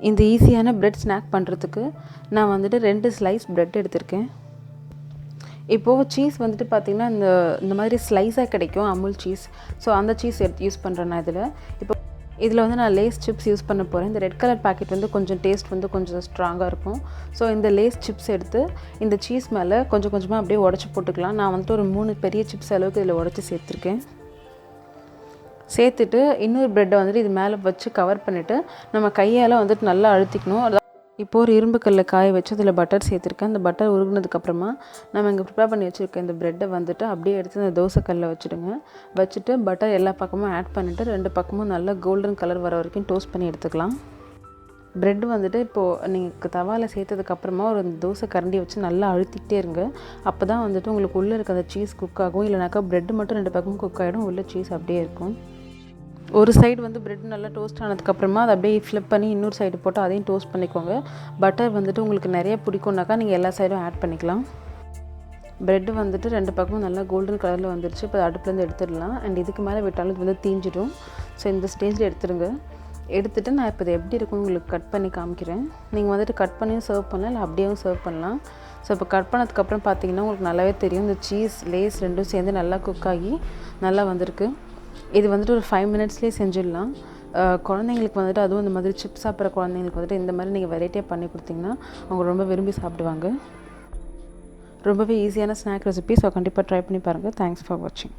இந்த ஈஸியான bread snack பண்ணுறதுக்கு நான் வந்துட்டு 2 ஸ்லைஸ் பிரெட் எடுத்திருக்கேன். இப்போது சீஸ் வந்துட்டு பார்த்திங்கன்னா இந்த மாதிரி ஸ்லைஸாக கிடைக்கும் அமுல் சீஸ். ஸோ அந்த சீஸ் யூஸ் பண்ணுறேன் நான் இதில். இதில் வந்து நான் லேஸ் சிப்ஸ் யூஸ் பண்ண போகிறேன். இந்த ரெட் கலர் பேக்கெட் வந்து கொஞ்சம் டேஸ்ட் வந்து கொஞ்சம் ஸ்ட்ராங்காக இருக்கும். ஸோ இந்த லேஸ் சிப்ஸ் எடுத்து இந்த சீஸ் மேலே கொஞ்சம் கொஞ்சமாக அப்படியே உடச்சி போட்டுக்கலாம். நான் வந்துட்டு ஒரு 3 பெரிய சிப்ஸ் அளவுக்கு இதில் உடச்சி சேர்த்துருக்கேன். சேர்த்துட்டு இன்னொரு ப்ரெட்டை வந்துட்டு இது மேலே வச்சு கவர் பண்ணிவிட்டு நம்ம கையால் வந்துட்டு நல்லா அழுத்திக்கணும். இப்போது ஒரு இரும்பு கல்லை காய வச்சு அதில் பட்டர் சேர்த்துருக்கேன். அந்த பட்டர் உருகுனதுக்கப்புறமா நம்ம இங்கே ப்ரிப்பேர் பண்ணி வச்சுருக்க இந்த ப்ரெட்டை வந்துட்டு அப்படியே எடுத்து இந்த தோசை கல்லில் வச்சுட்டு பட்டர் எல்லா பக்கமும் ஆட் பண்ணிவிட்டு 2 பக்கமும் நல்லா கோல்டன் கலர் வர வரைக்கும் டோஸ்ட் பண்ணி எடுத்துக்கலாம். ப்ரெட் வந்துட்டு இப்போது நீங்கள் தவாவில் சேர்த்ததுக்கப்புறமா ஒரு தோசை கரண்டி வச்சு நல்லா அழுத்திக்கிட்டே இருங்க. அப்போ தான் வந்துட்டு உங்களுக்கு உள்ளே இருக்க அந்த சீஸ் குக் ஆகும். இல்லைனாக்கா ப்ரெட் மட்டும் 2 பக்கமும் குக் ஆகிடும், உள்ளே சீஸ் அப்படியே இருக்கும். ஒரு சைடு வந்து ப்ரெட் நல்லா டோஸ்ட் ஆனதுக்கப்புறமா அதை அப்படியே ஃப்ளிப் பண்ணி இன்னொரு சைடு போட்டு அதையும் டோஸ்ட் பண்ணிக்கோங்க. பட்டர் வந்துட்டு உங்களுக்கு நிறைய பிடிக்கும்னாக்கா நீங்கள் எல்லா சைடும் ஆட் பண்ணிக்கலாம். ப்ரெட்டு வந்துட்டு 2 பக்கமும் நல்லா கோல்டன் கலரில் வந்துருச்சு. இப்போ அடுப்புலேருந்து எடுத்துடலாம். அண்ட் இதுக்கு மேலே விட்டாலும் இது வந்து தீஞ்சிடும். ஸோ இந்த ஸ்டேஜில் எடுத்துகிட்டு நான் இப்போ இது எப்படி இருக்குன்னு உங்களுக்கு கட் பண்ணி காமிக்கிறேன். நீங்கள் வந்துட்டு கட் பண்ணியும் சர்வ் பண்ணலாம், இல்லை அப்படியும் சர்வ் பண்ணலாம். ஸோ இப்போ கட் பண்ணதுக்கப்புறம் பார்த்தீங்கன்னா உங்களுக்கு நல்லாவே தெரியும் இந்த சீஸ் லேஸ் ரெண்டும் சேர்ந்து நல்லா குக் ஆகி நல்லா வந்திருக்கு. இது வந்துட்டு ஒரு 5 மினிட்ஸ்லேயே செஞ்சிடலாம். குழந்தைங்களுக்கு வந்துட்டு அதுவும் இந்த மாதிரி சிப்ஸ் சாப்பிட்ற குழந்தைங்களுக்கு வந்துட்டு இந்த மாதிரி நீங்கள் வெரைட்டியாக பண்ணி கொடுத்தீங்கன்னா அவங்க ரொம்ப விரும்பி சாப்பிடுவாங்க. ரொம்பவே ஈஸியான ஸ்நாக் ரெசிபி. ஸோ கண்டிப்பாக ட்ரை பண்ணி பாருங்கள். தேங்க்ஸ் ஃபார் வாட்சிங்.